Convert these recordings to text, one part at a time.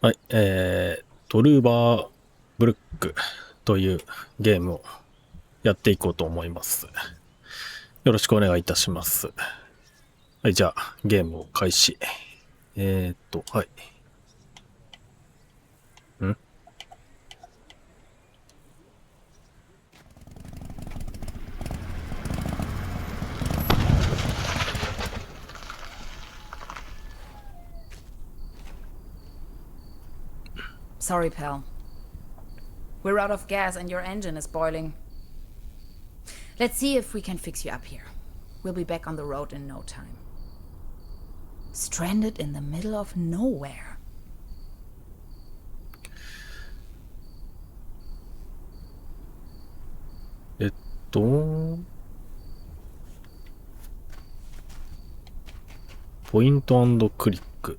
はい、トルーバーブルックというゲームをやっていこうと思います。よろしくお願いいたします。はい、じゃあ、ゲームを開始。はい。Sorry, pal. We're out of gas and your engine is boiling. Let's see if we can fix you up here. We'll be back on the road in no time. Stranded in the middle of nowhere.ポイント&クリック。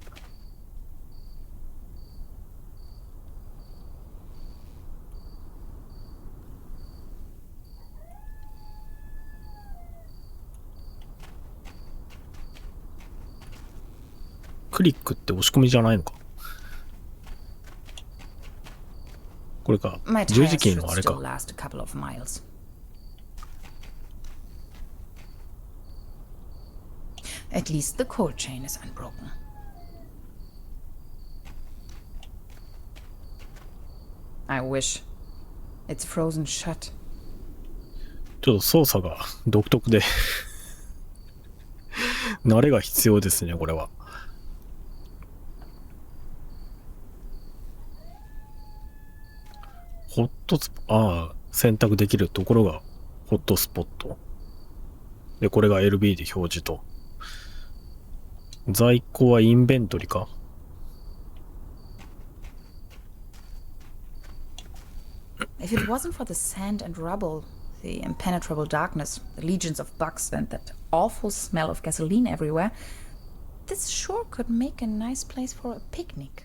クリックって押し込みじゃないのか。これか。十字キーのあれか。At least the cold chain is unbroken. I wish. It's frozen shut. ちょっと操作が独特で慣れが必要ですね、これは。ホットスポ、選択できるところがホットスポット。で、これが LB で表示と。在庫はインベントリか。If it wasn't for the sand and rubble, the impenetrable darkness, the legions of bugs, and that awful smell of gasoline everywhere, this sure could make a nice place for a picnic.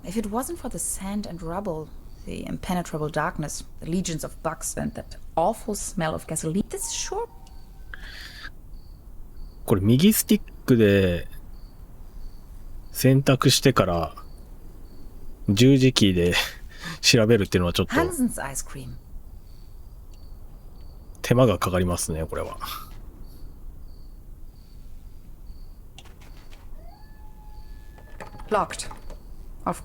If it wasn't for the sand and rubble, the impenetrable darkness, the legions of bugs, and that awful smell of gasoline, this sure... これ右スティックで選択してから十字キーで調べるっていうのはちょっと手間がかかりますね、これは。Locked. Off.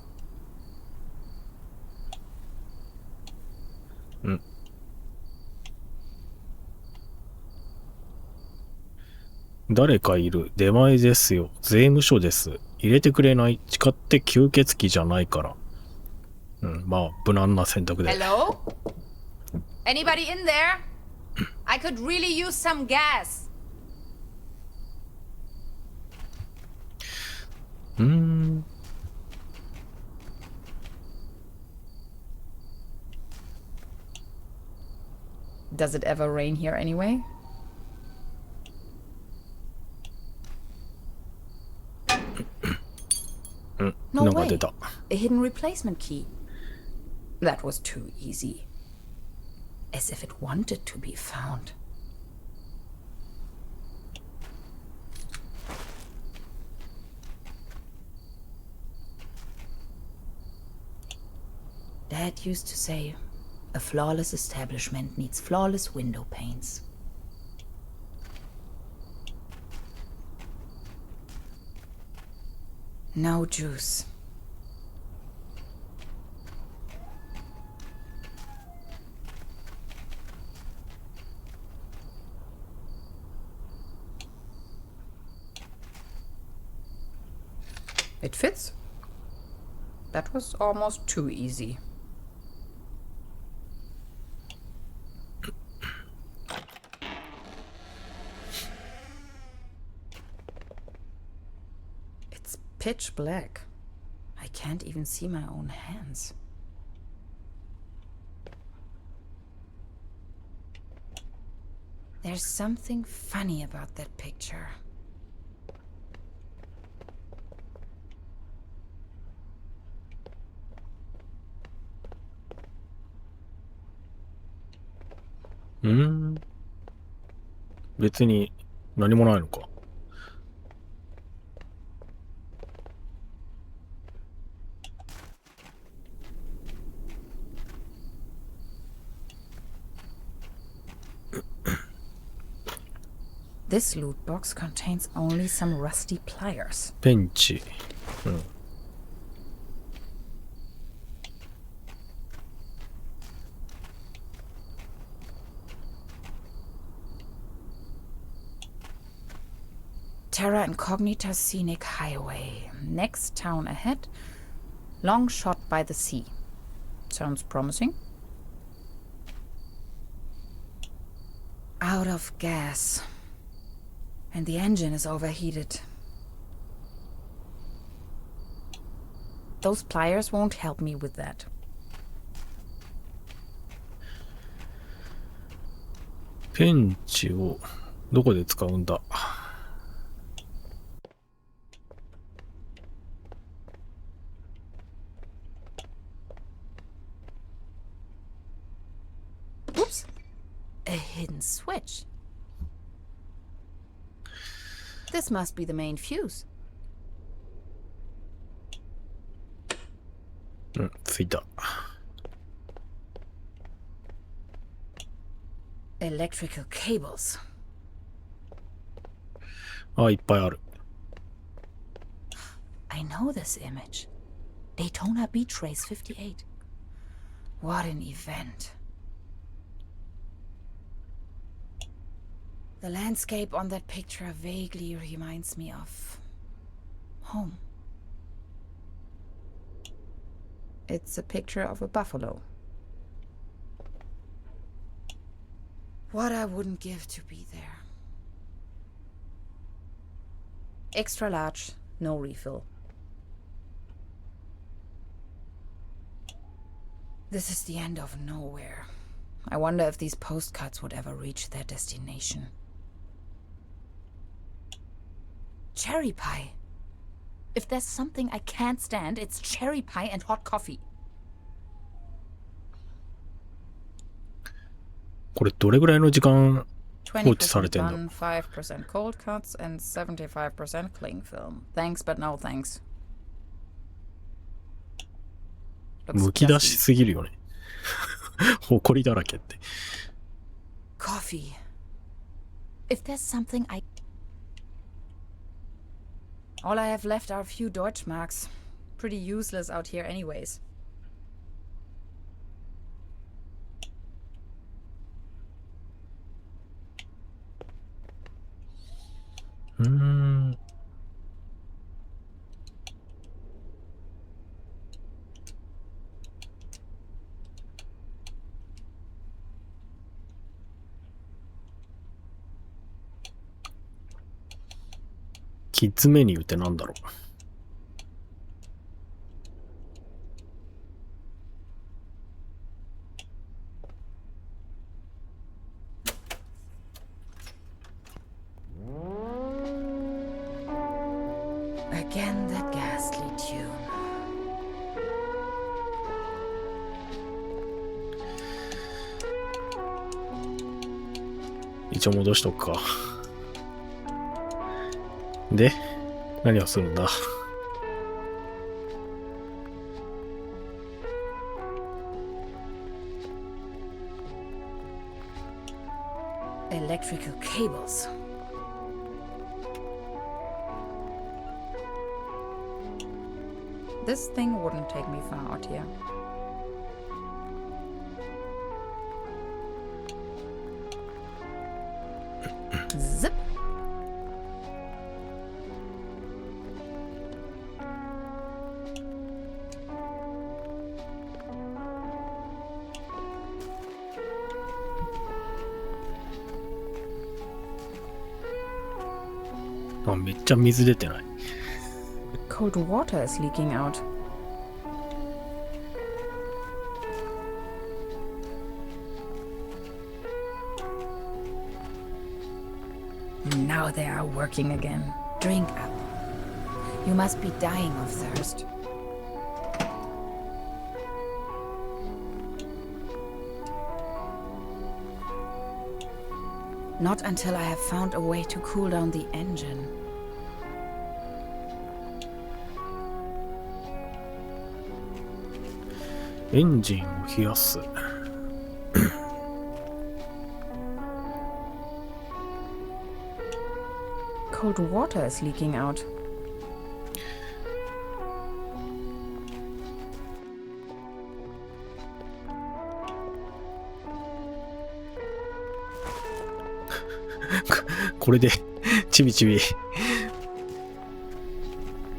誰かいる。出前ですよ。税務署です。入れてくれない。誓って吸血鬼じゃないから。まあ、無難な選択で。Hello? Anybody in there? I could really use some gas. Does it ever rain here anyway? No way. A hidden replacement key. That was too easy. As if it wanted to be found. Dad used to say, a flawless establishment needs flawless window panes. No juice. It fits. That was almost too easy. It's pitch black. I can't even see my own hands. There's something funny about that picture. ?別に何もないのか。This loot box contains only some rusty pliers. ペンチ。うん。Terra Incognita Scenic Highway. Next town ahead. Long shot by the sea. Sounds promising. Out of gas. And the engine is overheated. Those pliers won't help me with that. ペンチをどこで使うんだ。Oops. A hidden switch. This must be the main fuse. うん、ついた。Electrical cables. あ、いっぱいある。I know this image. Daytona Beach Race 58. What an event. The landscape on that picture vaguely reminds me of home. It's a picture of a buffalo. What I wouldn't give to be there. Extra large, no refill. This is the end of nowhere. I wonder if these postcards would ever reach their destination. Cherry pie. If there's something I can't stand, it's cherry pie and hot coffee. これどれぐらいの時間放置されてんの20% done, 5% cold cuts, and 75% cling film. Thanks, but no thanks. むき出しすぎるよね。ほこりだらけって。Coffee. If there's something I... All I have left are a few Deutschmarks. Pretty useless out here anyways. Hmm. キッズメニューってなんだろう。Again that ghastly tune. 一応戻しとくか。で、何をするんだ。Electrical cables. This thing wouldn't take me far out here. Zip.あ、めっちゃ水出てない。Cold water is leaking out. Now they are working again. Drink up. You must be dying of thirst. Not until I have found a way to cool down the engine. エンジンを冷やす。cold water is leaking out. これでちびちび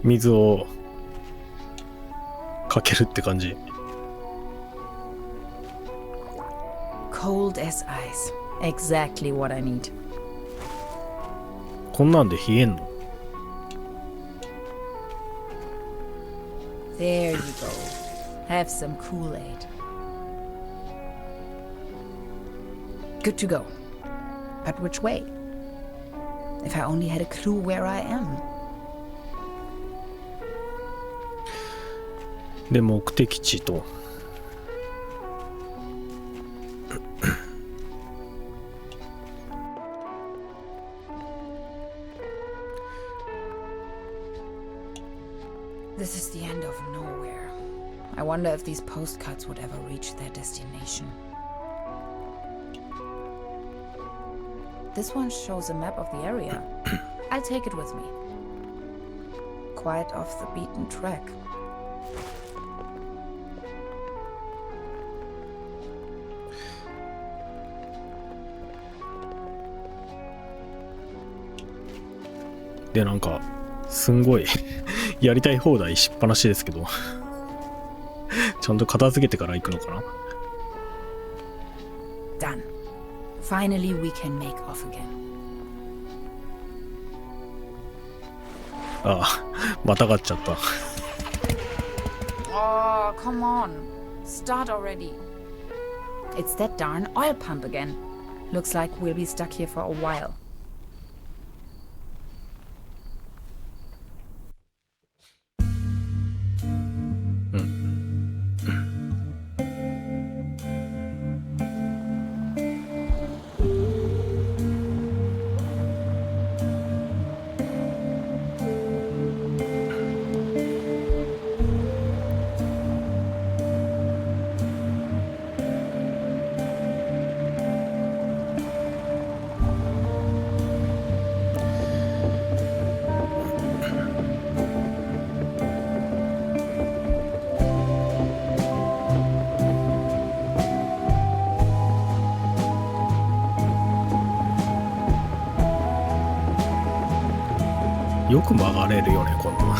水をかけるって感じ。 Cold as ice. Exactly what I need. こんなんで冷えんの？ There you go. Have some Kool-Aid. Good to go. But which way? If I only had a clue where I am. で、目的地と。This is the end of nowhere. I wonder if these postcards would ever reach their destination. This one shows a map of the area. I'll take it with me. Quite off the beaten track. で、なんかすんごいやりたい放題しっぱなしですけどちゃんと片付けてから行くのかな。 Done. Finally, we can make off again. ああ、またがっちゃった。 Oh, come on. Start already. It's that darn oil pump again. Looks like we'll be stuck here for a while. よく曲がれるよね、こんな。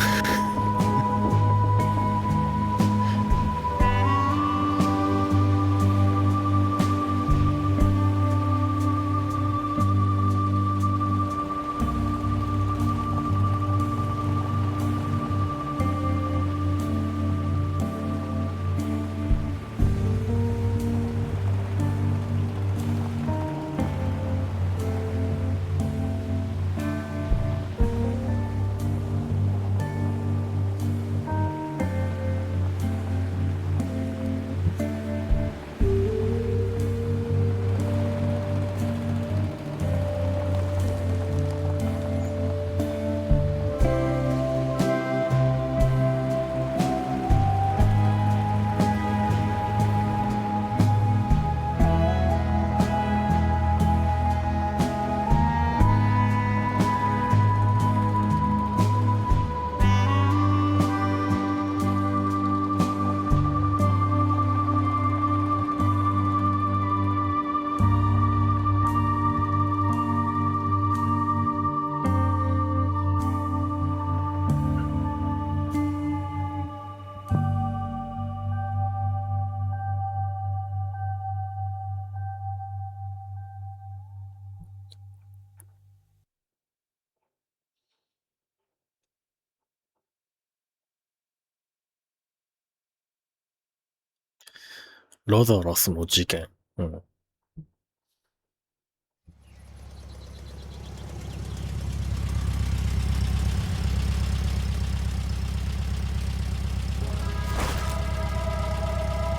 ラザラスの事件。うん。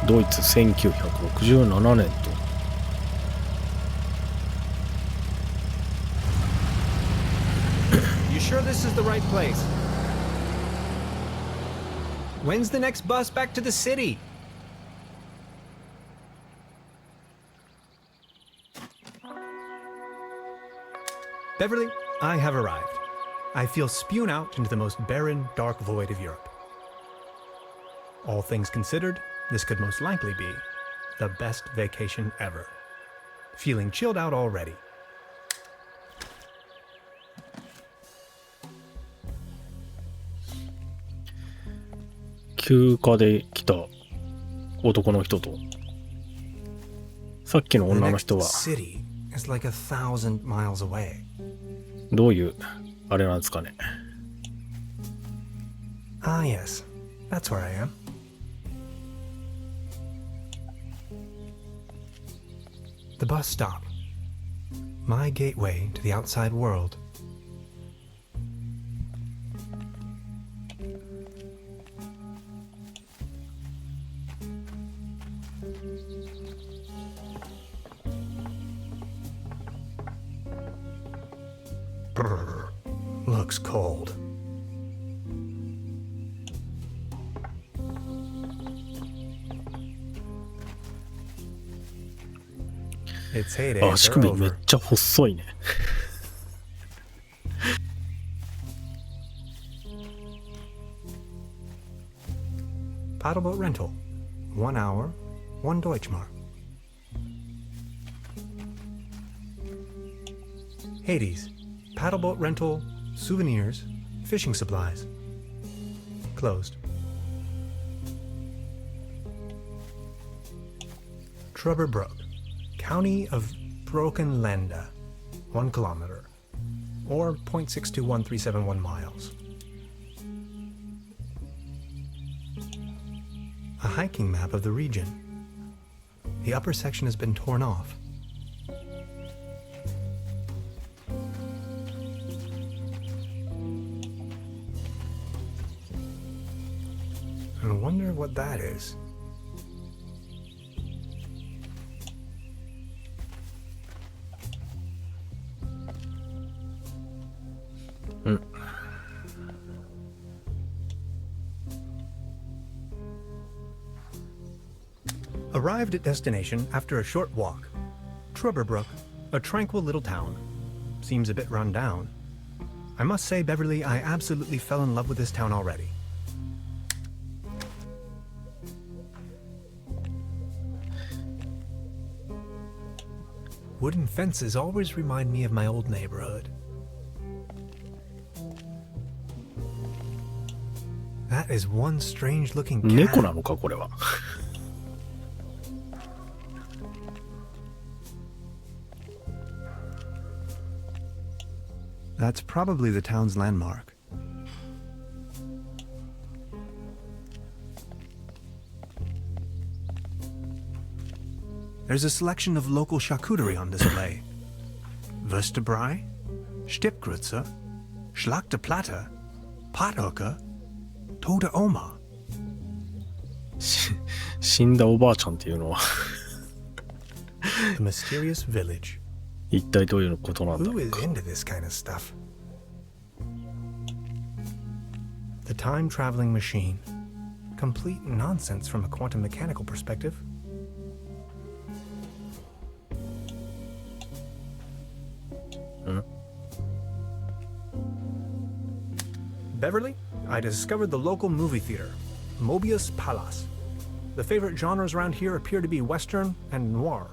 ドイツ1967年と。You sure this is the right place? When's the next bus back to the city? Beverly, I have arrived. I feel spewed out into the most barren, dark void of Europe. All things considered, this could most likely be the best vacation ever. Feeling chilled out already. 休暇で来た男の人と、さっきの The 女の next 人は city is like 1,000 miles away. どういうあれなんですかね。Ah, yes. That's where I am. The bus stop. My gateway to the outside world. Brr, looks cold. It's heyday. 足 They're 首めっ over. ちゃ細いね。Paddleboat rental. 1 hour, 1 Deutschmark. Hades. Paddleboat rental, souvenirs, fishing supplies. Closed. Trüberbrook. County of Brokenlande. 1 kilometer. Or 0.621371 miles. A hiking map of the region. The upper section has been torn off. I wonder what that is. Arrived at destination after a short walk. Trüberbrook, a tranquil little town. Seems a bit run down. I must say, Beverly, I absolutely fell in love with this town already. Wooden fences always remind me of my old neighborhood. That is one strange looking 猫 cat. なのかこれは。That's probably the town's landmark. There's a selection of local charcuterie on display. Würstebrei, Stippgrütze, Schlachte Platte, Pothocker, Tote Oma. 死んだおばあちゃんっていうのは The mysterious village. 一体どういうことなんだ Who ろう is か。 into this kind of stuff? The time-traveling machine. Complete nonsense from a quantum mechanical perspective. Beverly, I discovered the local movie theater, Mobius Palace. The favorite genres around here appear to be Western and noir.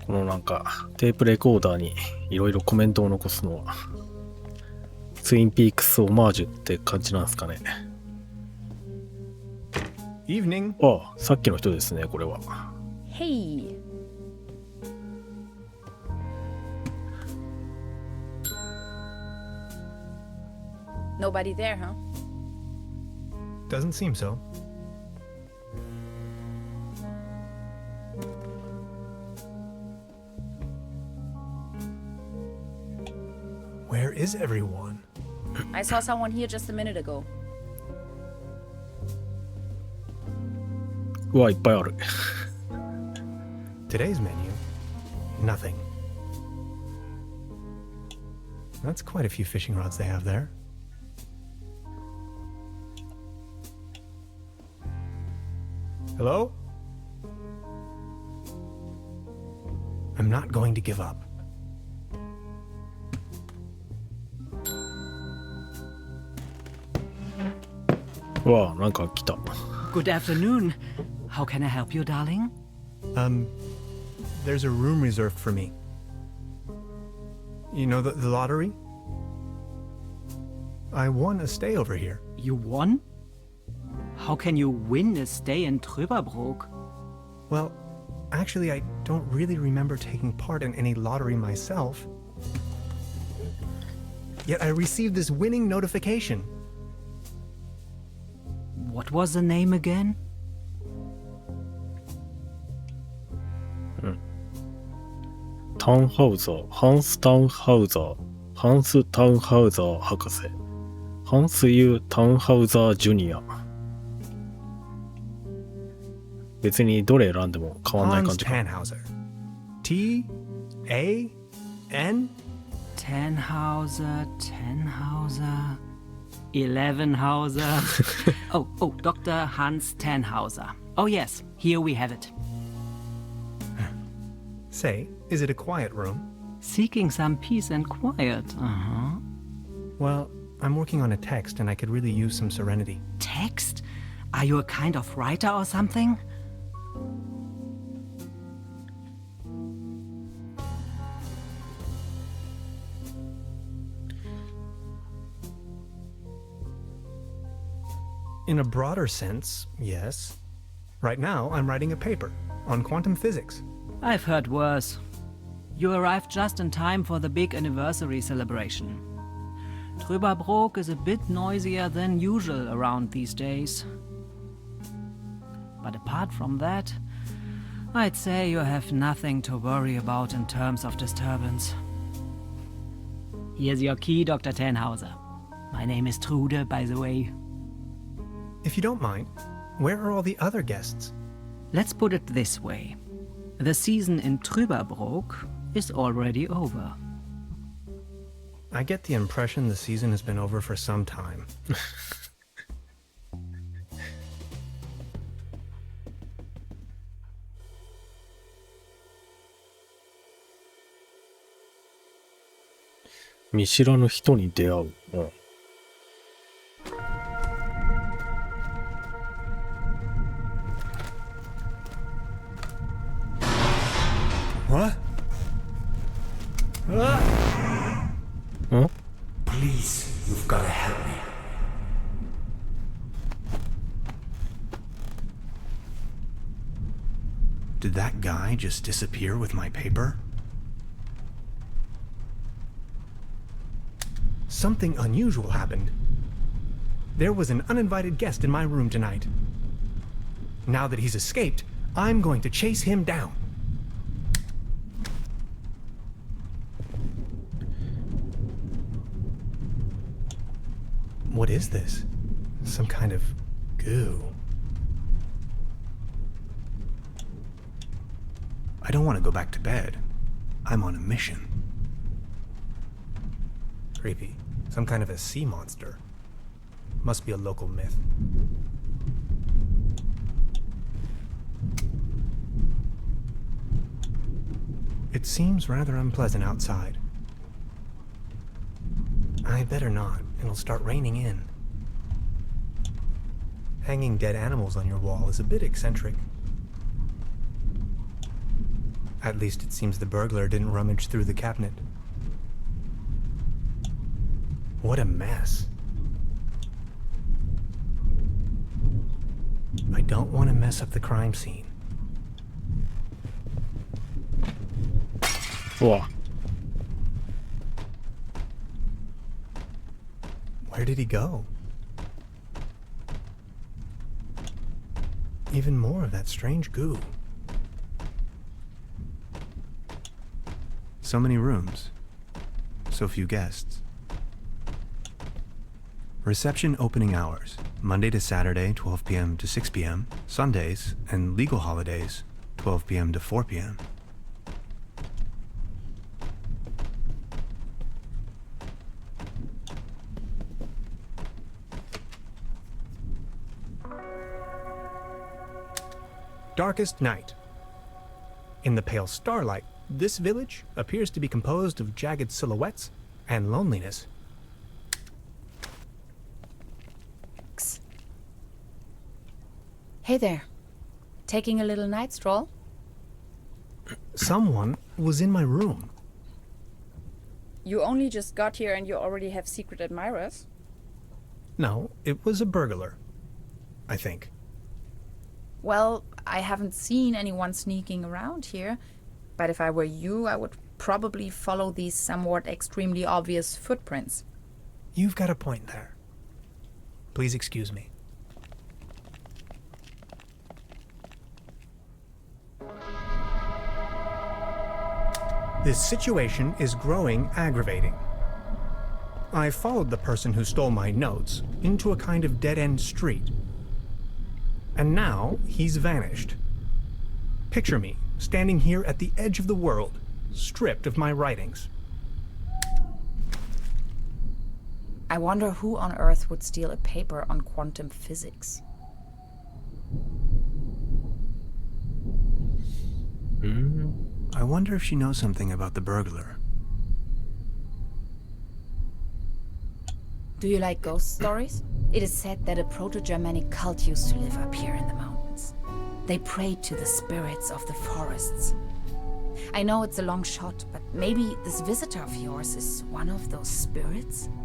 このなんかテープレコーダーにいろいろコメントを残すのはツインピークスオマージュって感じなんですかね。 Evening. ああ、さっきの人ですねこれは。 Hey. Nobody there, huh? Doesn't seem so. Where is everyone? I saw someone here just a minute ago. うわいっぱいある。 Today's menu, nothing. That's quite a few fishing rods they have there. Hello? I'm not going to give up. わあ、なんか来た。Good afternoon. How can I help you, darling? There's a room reserved for me. You know the lottery? I won a stay over here. You won? How can you win a stay in Trüberbrook? Well, actually, I don't really remember taking part in any lottery myself. Yet I received this winning notification. What was the name again? タウンハウザー、ハンス・タウンハウザー、ハンス・タウンハウザー博士、ハンス・ユー・タウンハウザー・ジュニア。別にどれ選んでも変わんない感じか。Tannhauser. T A N Tannhauser, Elevenhauser. Oh, Dr. Hans Tannhauser. Oh yes, here we have it. Say, is it a quiet room? Seeking some peace and quiet. Uh-huh. Well, I'm working on a text and I could really use some serenity. Text? Are you a kind of writer or something? In a broader sense, yes. Right now, I'm writing a paper on quantum physics. I've heard worse. You arrived just in time for the big anniversary celebration. Trüberbrook is a bit noisier than usual around these days. But apart from that, I'd say you have nothing to worry about in terms of disturbance. Here's your key, Dr. Tannhauser. My name is Trude, by the way. If you don't mind, where are all the other guests? Let's put it this way. The season in Trüberbrook is already over. I get the impression the season has been over for some time. 見知らぬ人に出会う。What? Please, you've got to help me. Did that guy just disappear with my paper? Something unusual happened. There was an uninvited guest in my room tonight. Now that he's escaped, I'm going to chase him down. What is this? Some kind of goo. I don't want to go back to bed. I'm on a mission. Creepy. Some kind of a sea monster. Must be a local myth. It seems rather unpleasant outside. I better not. It'll start raining in. Hanging dead animals on your wall is a bit eccentric. At least it seems the burglar didn't rummage through the cabinet. What a mess. I don't want to mess up the crime scene. うわ。Where did he go? Even more of that strange goo. So many rooms. So few guests. Reception opening hours. Monday to Saturday, 12 p.m. to 6 p.m. Sundays and legal holidays, 12 p.m. to 4 p.m. Darkest night. In the pale starlight, This village appears to be composed of jagged silhouettes and loneliness. Hey there. Taking a little night stroll? Someone was in my room. You only just got here and you already have secret admirers? No, it was a burglar. I think. Well, I haven't seen anyone sneaking around here, but if I were you, I would probably follow these somewhat extremely obvious footprints. You've got a point there. Please excuse me. This situation is growing aggravating. I followed the person who stole my notes into a kind of dead-end street. And now he's vanished. Picture me standing here at the edge of the world, stripped of my writings. I wonder who on earth would steal a paper on quantum physics. I wonder if she knows something about the burglar. Do you like ghost stories? It is said that a proto-Germanic cult used to live up here in the mountains. They prayed to the spirits of the forests. I know it's a long shot, but maybe this visitor of yours is one of those spirits?「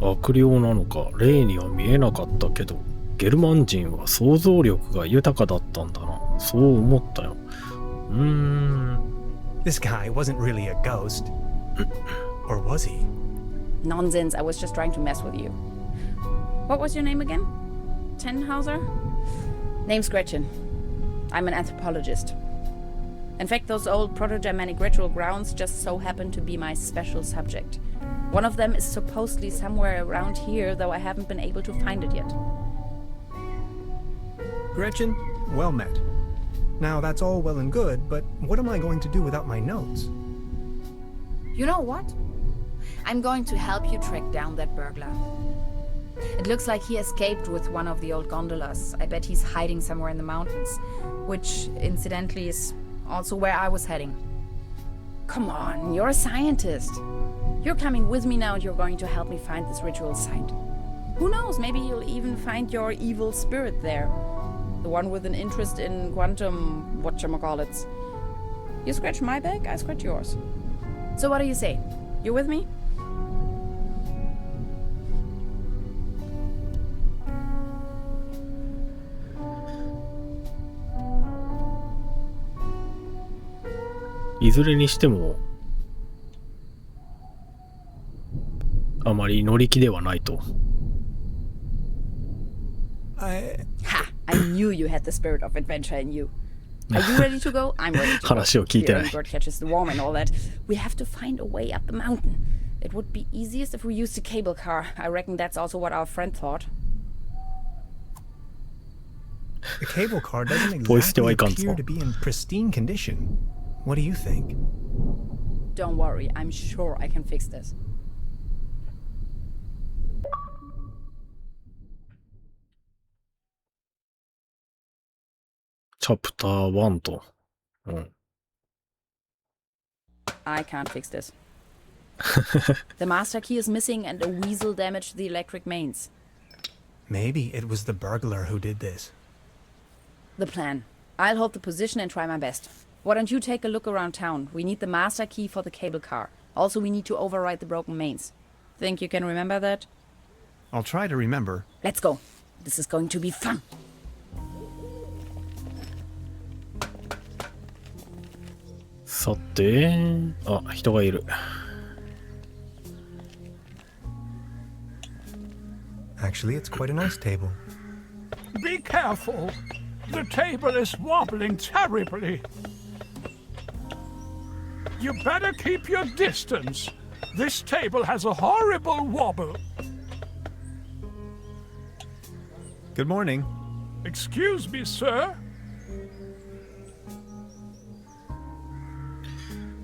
悪霊なのか霊には見えなかったけどゲルマン人は想像力が豊かだったんだな。そう思ったよ。This guy wasn't really a ghost. Or was he? Nonsense, I was just trying to mess with you. What was your name again? Tannhauser? Name's Gretchen. I'm an anthropologist. In fact, those old Proto-Germanic ritual grounds just so happen to be my special subject. One of them is supposedly somewhere around here, though I haven't been able to find it yet. Gretchen, well met. Now that's all well and good, but what am I going to do without my notes? You know what? I'm going to help you track down that burglar. It looks like he escaped with one of the old gondolas. I bet he's hiding somewhere in the mountains, which, incidentally, is also where I was heading. Come on, you're a scientist. You're coming with me now and you're going to help me find this ritual site. Who knows, maybe you'll even find your evil spirit there. The one with an interest in quantum whatchamacallits. You scratch my back, I scratch yours. So what do you say? You with me?「いずれにしてもあまり乗り気ではないと。Ha! I knew you had the spirit of adventure in you. Are you ready to go? I'm ready to go. 話を聞いてない。 Here, bird catches the worm and all that. We have to find a way up the mountain. It would be easiest if we used a cable car. I reckon that's also what our friend thought. The cable car doesn't ポイ捨ては exactly いかんぞ。 appear to be in pristine condition. What do you think? Don't worry, I'm sure I can fix this. チャプター1と。I can't fix this. The master key is missing and a weasel damaged the electric mains. Maybe it was the burglar who did this. The plan. I'll hold the position and try my best. Why don't you take a look around town? We need the master key for the cable car. Also, we need to override the broken mains. Think you can remember that? I'll try to remember. Let's go. This is going to be fun. さて、あ、人がいる。Actually, it's quite a nice table. Be careful. The table is wobbling terribly. You better keep your distance. This table has a horrible wobble. Good morning. Excuse me, sir.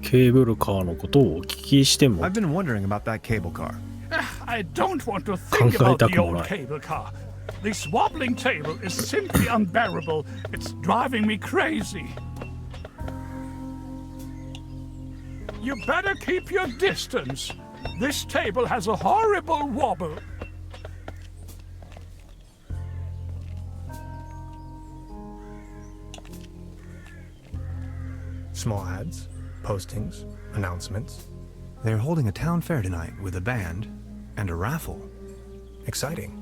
ケーブルカーのことをお聞きしても I've been wondering about that cable car. I don't want to think考え about た the くも old ない。 cable car. This wobbling table is simply unbearable. It's driving me crazy. You better keep your distance. This table has a horrible wobble. Small ads, postings, announcements. They're holding a town fair tonight with a band and a raffle. Exciting.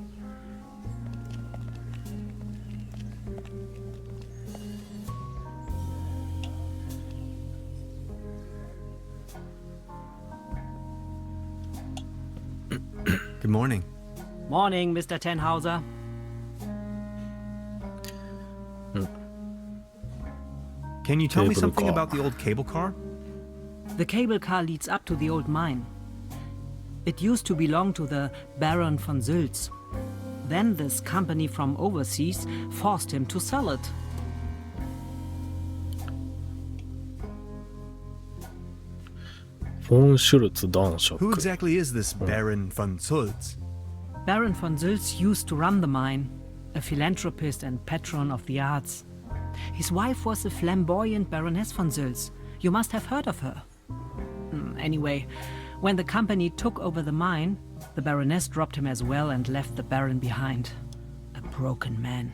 Good morning. Morning, Mr. Tenhauser. Can you tell me Cable something car. about the old cable car? The cable car leads up to the old mine. It used to belong to the Baron von Sülz. Then this company from overseas forced him to sell it. Von Schultz男爵 Who exactly is this Baron von Sülz? Baron von Sülz used to run the mine, a philanthropist and patron of the arts. His wife was a flamboyant Baroness von Sülz. You must have heard of her. Anyway, when the company took over the mine, the Baroness dropped him as well and left the Baron behind. A broken man.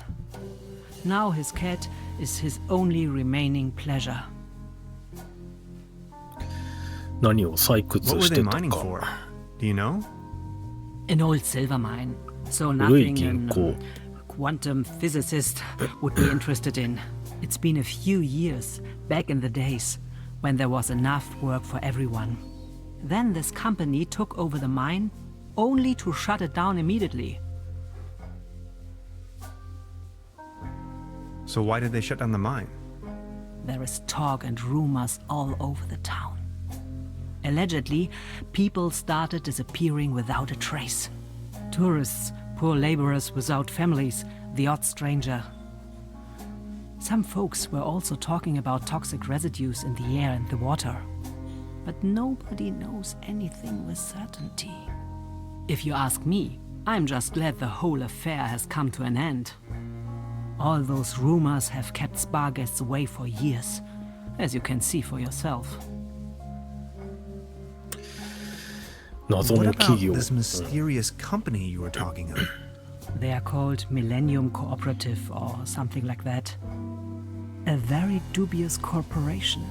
Now his cat is his only remaining pleasure. 何を採 What 掘 were し they てた mining か for? Do you know? An old silver mine. So 古い nothing 銀 a 行 quantum physicist would be interested in. It's been a few years, back in the days, when there was enough work for everyone. Then this company took over the mine, only to shut it down immediately. So why did they shut down the mine? There is talk and rumors all over the town. Allegedly, people started disappearing without a trace. Tourists, poor laborers without families, the odd stranger. Some folks were also talking about toxic residues in the air and the water. But nobody knows anything with certainty. If you ask me, I'm just glad the whole affair has come to an end. All those rumors have kept spa guests away for years, as you can see for yourself. 謎 What の about 企業 this mysterious company you were talking of? They are called Millennium Cooperative or something like that. A very dubious corporation.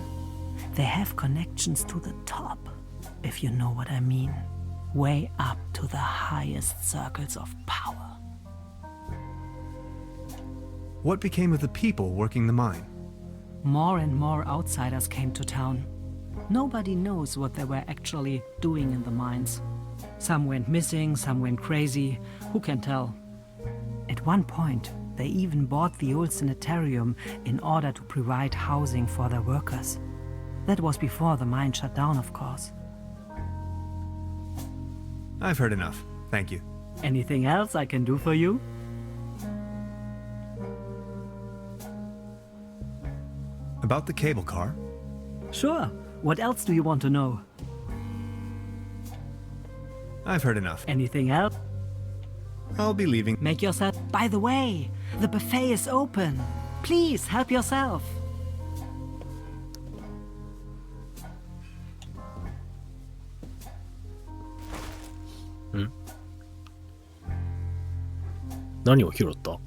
They have connections to the top, if you know what I mean. Way up to the highest circles of power. What became of the people working the mine? More and more outsiders came to town. Nobody knows what they were actually doing in the mines. Some went missing, some went crazy. Who can tell? At one point, they even bought the old sanitarium in order to provide housing for their workers. That was before the mine shut down, of course. I've heard enough. Thank you. Anything else I can do for you? About the cable car? Sure. What else do you want to know? I've heard enough. Anything else? I'll be leaving. Make yourself... By the way, the buffet is open. Please, help yourself. Hmm? 何を拾った？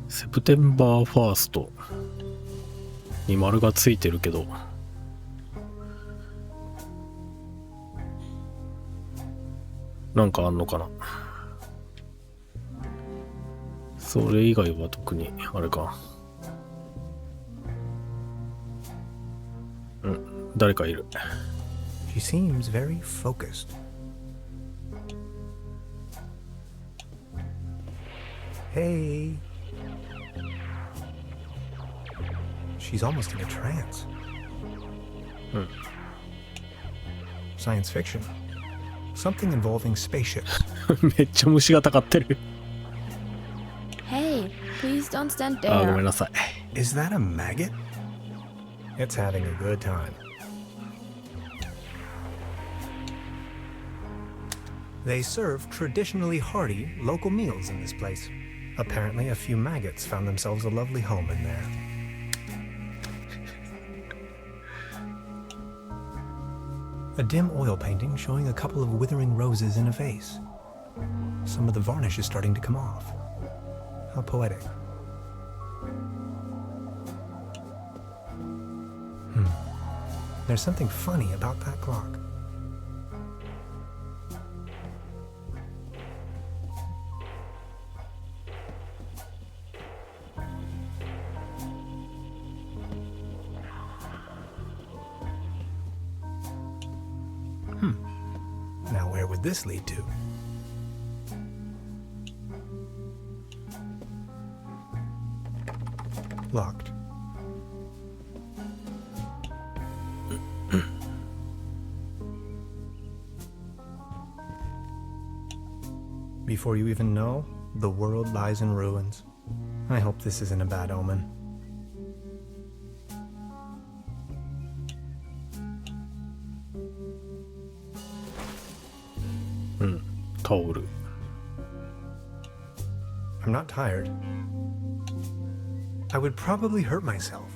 セプテンバーファーストに丸がついてるけど、なんかあんのかな。それ以外は特にあれか。誰かいる。She seems very focused. Hey. She's almost in a trance. Science fiction. Something involving spaceships. めっちゃ虫がたかってる。Hey, please don't stand あー、ごめん there. なさい。 Is that a maggot? It's having a good time. They serve traditionally hearty local meals in this place. Apparently, a few maggots found themselves a lovely home in there. A dim oil painting showing a couple of withering roses in a vase. Some of the varnish is starting to come off. How poetic. There's something funny about that clock. Now where would this lead to? Locked. Before you even know, the world lies in ruins. I hope this isn't a bad omen. Taoru. I'm not tired. I would probably hurt myself.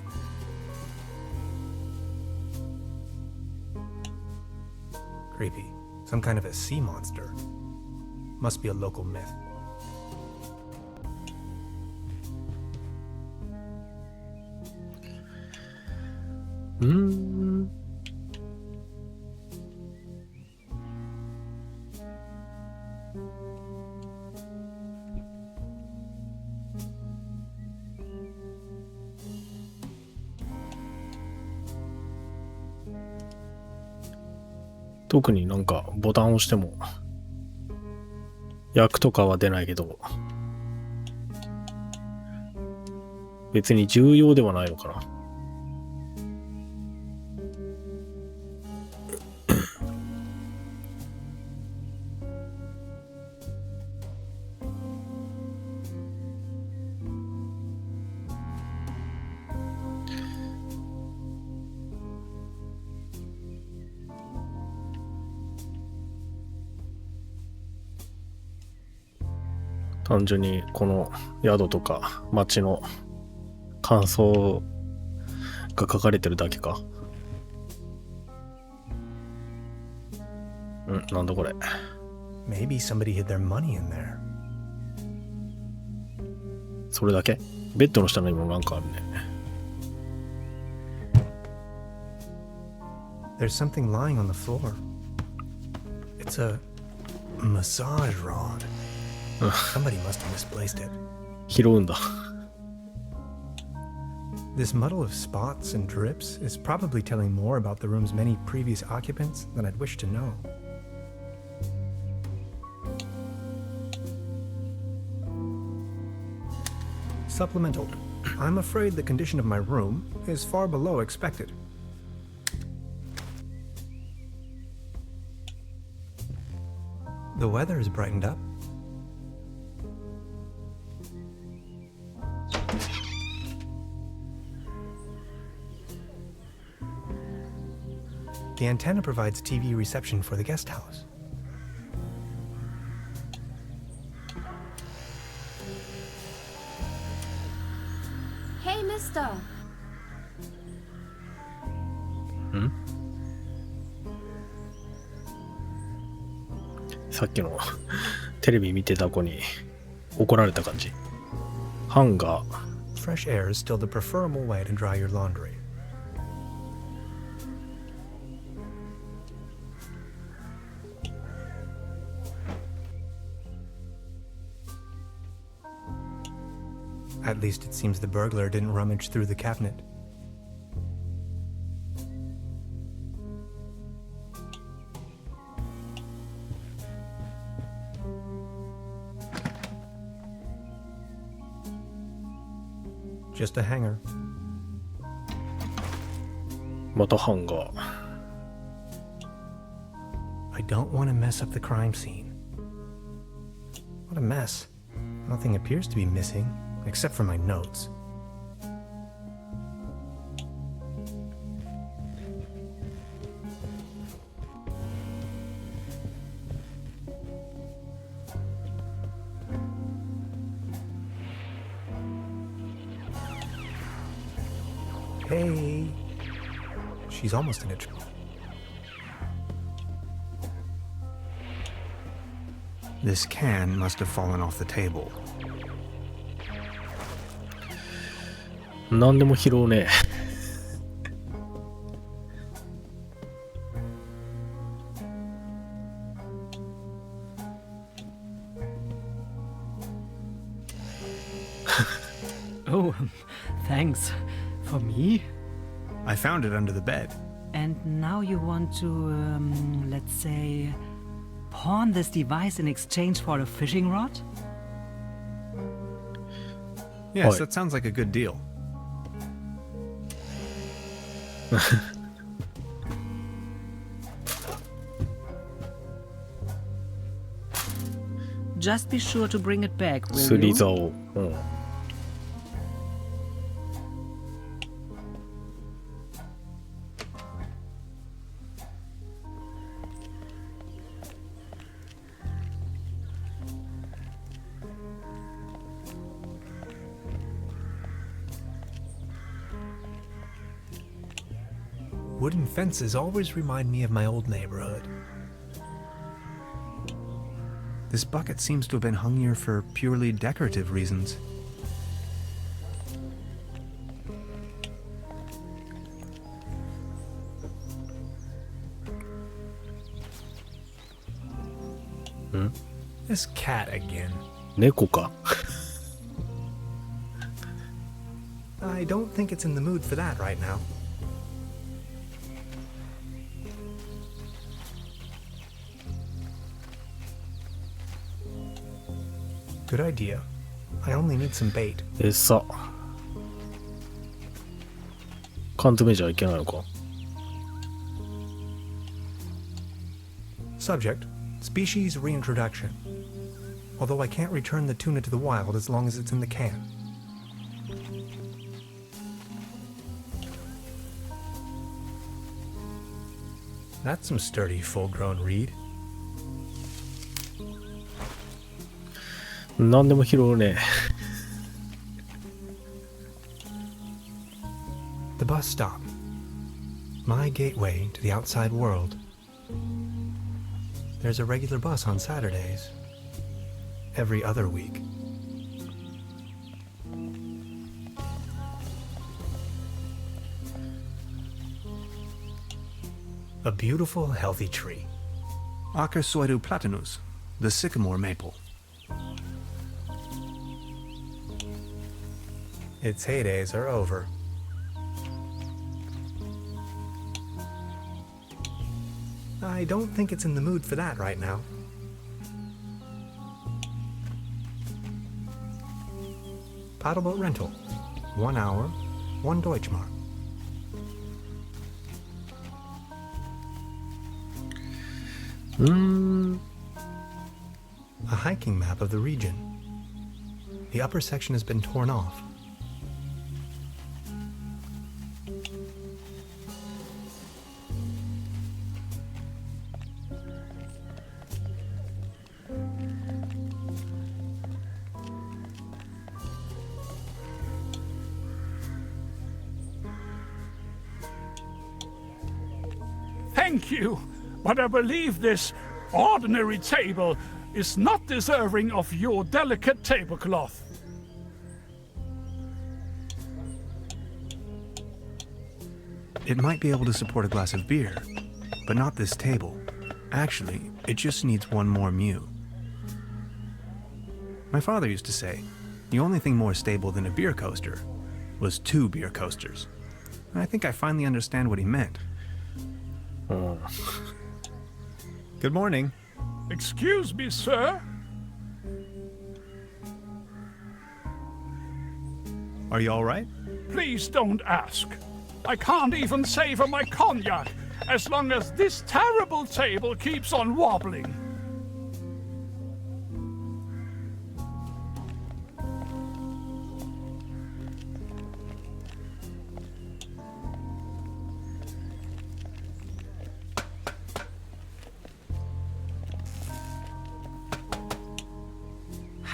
Creepy. Some kind of a sea monster. Must be a local myth. Hmm. 特になんかボタンを押しても役とかは出ないけど、別に重要ではないのかな。単純にこの宿とか街の感想が書かれてるだけか。なんだこれ。Maybe somebody hid their money in there. それだけ？ベッドの下にもなんかあるね。There's something lying on the floor. It's a massage rod. Somebody must have misplaced it. 拾うんだ。This muddle of spots and drips is probably telling more about the room's many previous occupants than I'd wish to know. Supplemental. I'm afraid the condition of my room is far below expected. The weather has brightened up. The antenna provides TV reception for the guest house. Hey, mister. さっきのテレビ見てた子に怒られた感じ。ハンガー。 Fresh air is still the preferable way to dry your laundry. At least it seems the burglar didn't rummage through the cabinet. Just a hanger. またハンガー。 I don't want to mess up the crime scene. What a mess. Nothing appears to be missing, except for my notes. Hey, she's almost in a This can must have fallen off the table. 何でも拾うね。Oh, thanks. For me? I found it under the bed. And now you want to, let's say, pawn this device in exchange for a fishing rod? Yes, Oi. that sounds like a good deal. Just be sure to bring it back, will 釣り you? 竿。うん。Wooden fences always remind me of my old neighborhood. This bucket seems to have been hung here for purely decorative reasons. This cat again. 猫か。I don't think it's in the mood for that right now. Good idea. I only need some bait. 餌。缶詰じゃいけないのか。Subject: Species reintroduction. Although I can't return the tuna to the wild as long as it's in the can. That's some sturdy, full-grown reed. 何でも拾うね。The bus stop. My gateway to the outside world. There's a regular bus on Saturdays. Every other week. A beautiful, healthy tree. Acersoidu platanus, the sycamore maple. Its heydays are over. I don't think it's in the mood for that right now. Paddleboat rental. 1 hour, 1 Deutschmark. A hiking map of the region. The upper section has been torn off. Thank you, but I believe this ordinary table is not deserving of your delicate tablecloth. It might be able to support a glass of beer, but not this table. Actually, it just needs one more mew. My father used to say, the only thing more stable than a beer coaster was 2 beer coasters. And I think I finally understand what he meant. Good morning. Excuse me, sir. Are you all right? Please don't ask. I can't even savor my cognac as long as this terrible table keeps on wobbling.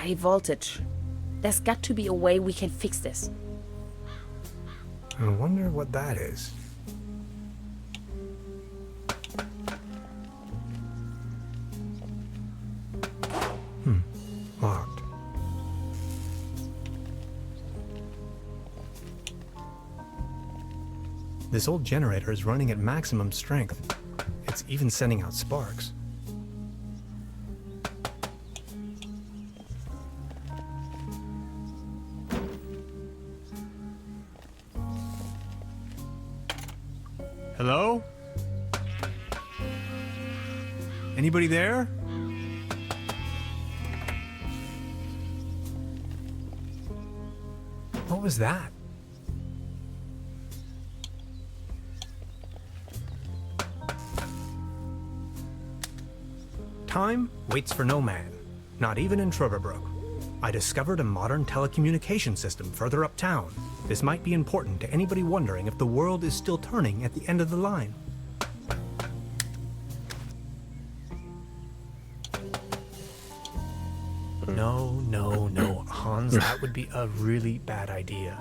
high voltage. There's got to be a way we can fix this. I wonder what that is. Locked. This old generator is running at maximum strength. It's even sending out sparks. Hello? Anybody there? What was that? Time waits for no man, not even in Trüberbrook. I discovered a modern telecommunication system further uptown. This might be important to anybody wondering if the world is still turning at the end of the line. No, Hans, that would be a really bad idea.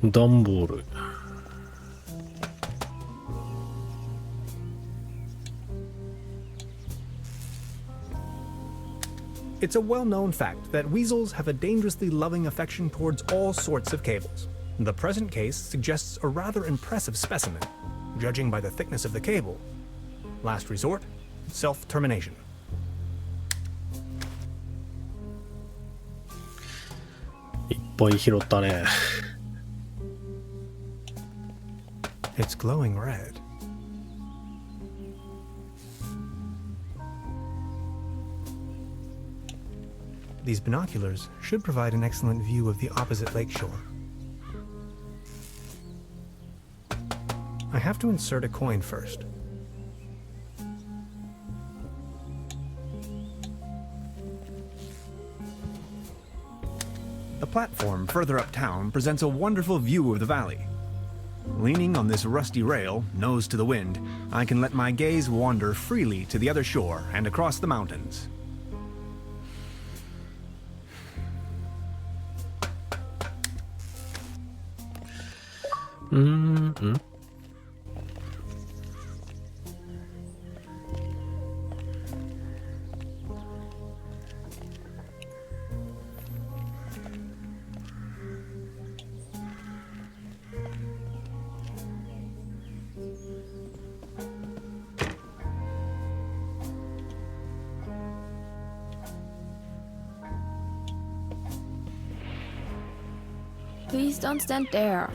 Dumbbell. It's a well-known fact that weasels have a dangerously loving affection towards all sorts of cables. The present case suggests a rather impressive specimen, judging by the thickness of the cable. Last resort, self-termination. いっぱい拾ったね。It's glowing red. These binoculars should provide an excellent view of the opposite lakeshore. I have to insert a coin first. The platform further uptown presents a wonderful view of the valley. Leaning on this rusty rail, nose to the wind, I can let my gaze wander freely to the other shore and across the mountains. Please don't stand there.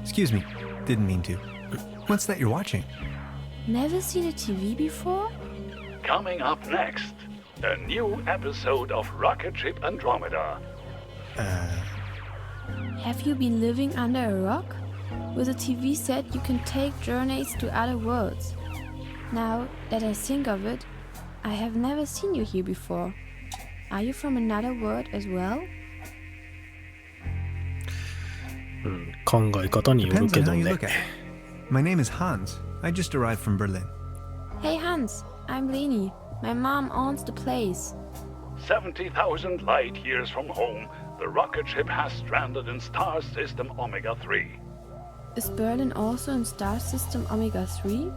Excuse me, didn't mean to. What's that you're watching? Never seen a TV before? Coming up next, a new episode of Rocket Ship Andromeda. Have you been living under a rock? With a TV set, you can take journeys to other worlds. Now that I think of it, I have never seen you here before. Are you from another world as well? 考え方による Depends け on ど how you ね。 look at it. My name is Hans. I just arrived from Berlin. Hey Hans, I'm Leni. My mom owns the place. 70,000 light years from home, the rocket ship has stranded in star system Omega 3. Is Berlin also in star system Omega 3?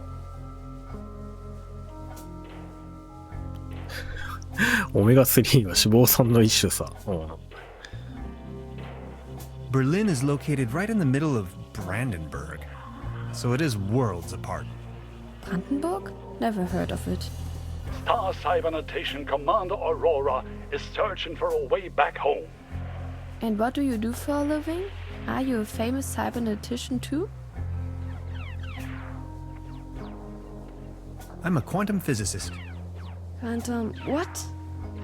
オメガ3は脂肪酸の一種さ。Berlin is located right in the middle of Brandenburg, so it is worlds apart. Brandenburg? Never heard of it. Star Cybernetics Commander Aurora is searching for a way back home. And what do you do for a living? Are you a famous cybernetician too? I'm a quantum physicist. Quantum what?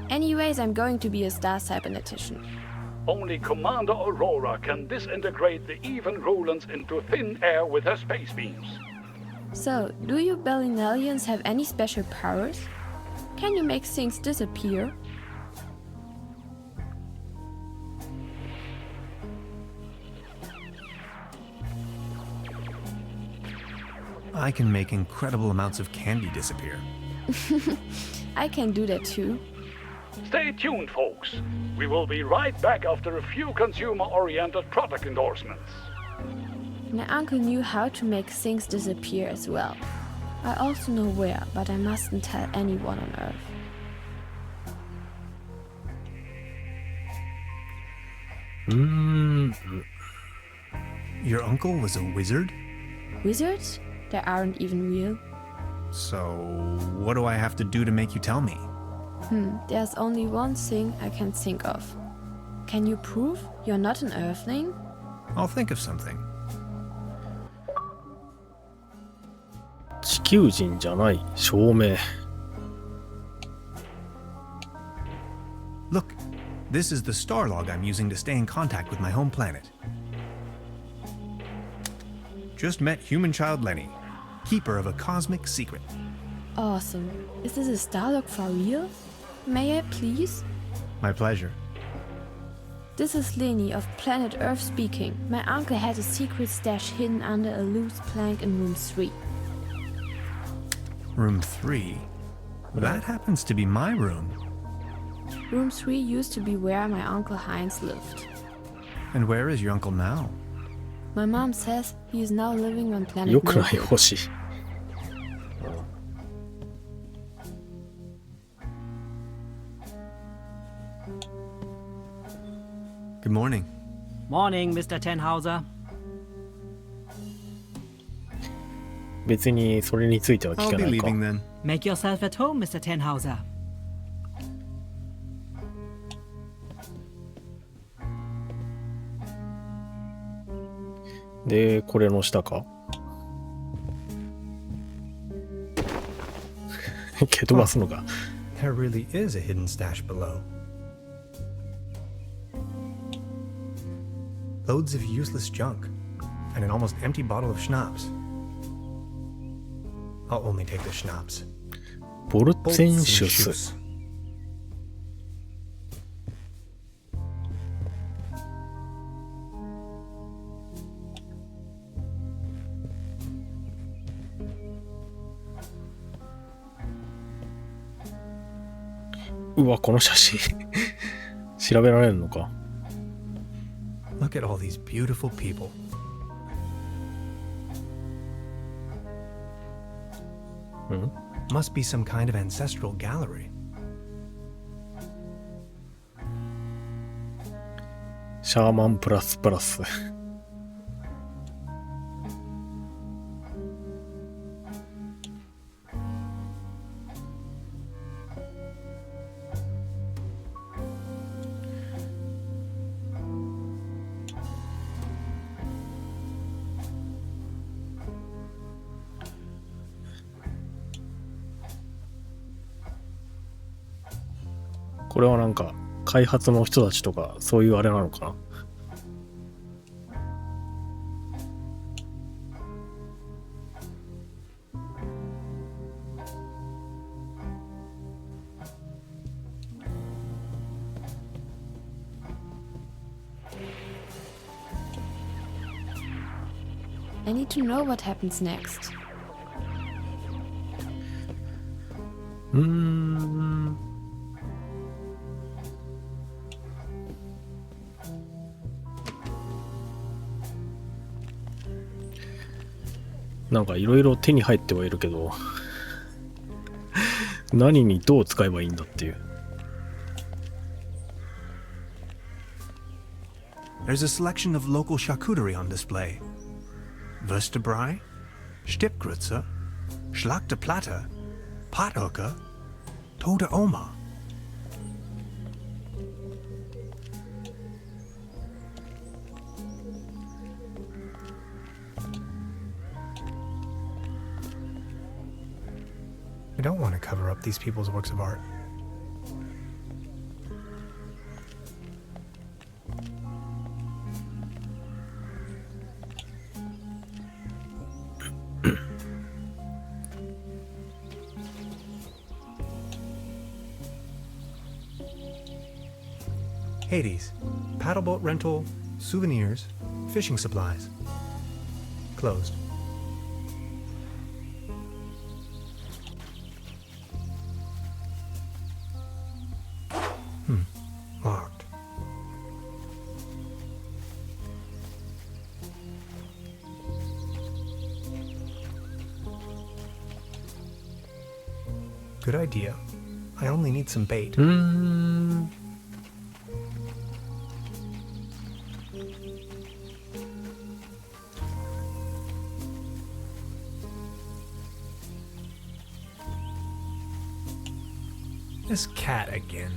Anyways, I'm going to be a star cybernetician. Only Commander Aurora can disintegrate the even Rulans into thin air with her space beams. So, do you Berlinalians have any special powers? Can you make things disappear? I can make incredible amounts of candy disappear. I can do that too. Stay tuned, folks. We will be right back after a few consumer-oriented product endorsements. My uncle knew how to make things disappear as well. I also know where, but I mustn't tell anyone on Earth. Your uncle was a wizard? Wizards? They aren't even real. So, what do I have to do to make you tell me? There's only one thing I can think of. Can you prove you're not an Earthling? I'll think of something. 地球人じゃない証明。 Look, this is the star log I'm using to stay in contact with my home planet. Just met human child Lenny, keeper of a cosmic secret. Awesome. Is this a Starlog for real? May I please? My pleasure. This is Lenny of planet Earth speaking. My uncle had a secret stash hidden under a loose plank in room 3. Room 3? That happens to be my room. Room 3 used to be where my uncle Heinz lived. And where is your uncle now? My mom says he is now living on planet よくない Mercury. 星。 Good morning. Morning, Mr. Tenhauser. 別にそれについては聞 I'll け be ないか。 leaving then. Make yourself at home, Mr. Tenhauser. で、これの下か蹴飛ばすのか。 There really is a hidden stash below. Loads of useless junk, and an almost empty bottle of schnapps. I'll only take the schnapps. ボルツェン Bolts シュ and ス。 shoes. うわ、この写真。調べられるのか。 Look at all these beautiful people. Must be some kind of ancestral gallery. シャーマンプラスプラス。これはなんか開発の人たちとかそういうあれなのかな。I need to know what happens next. なんかいろいろ手に入ってはいるけど何にどう使えばいいんだっていう。 There's a selection of local charcuterie on display. Wurstebrei, Stippgrütze, Schlagte Platte, Pothoeke, Tote Oma. I don't want to cover up these people's works of art. Hades, paddleboat rental, souvenirs, fishing supplies. Closed. Locked. Good idea. I only need some bait. This cat again.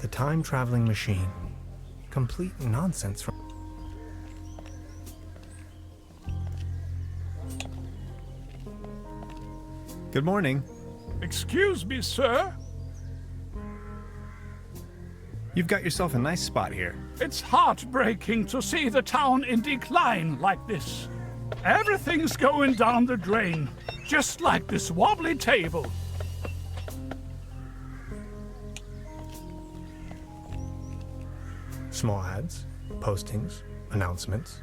The time-traveling machine. Complete nonsense from... Good morning. Excuse me, sir? You've got yourself a nice spot here. It's heartbreaking to see the town in decline like this. Everything's going down the drain, just like this wobbly table. Small ads, postings, announcements.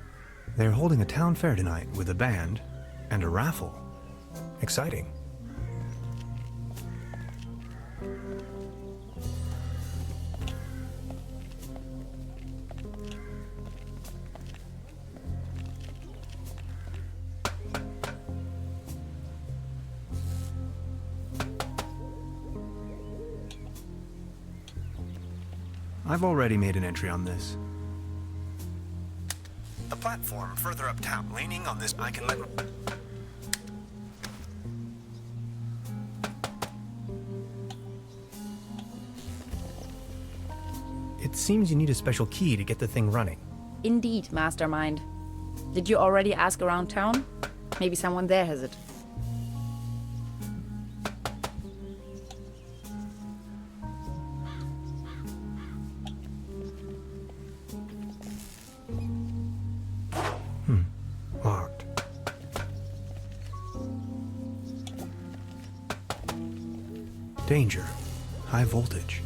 They're holding a town fair tonight with a band and a raffle. Exciting. I've already made an entry on this. The platform further uptown, leaning on this, I can let... It seems you need a special key to get the thing running. Indeed, Mastermind. Did you already ask around town? Maybe someone there has it. Locked. Danger. High voltage.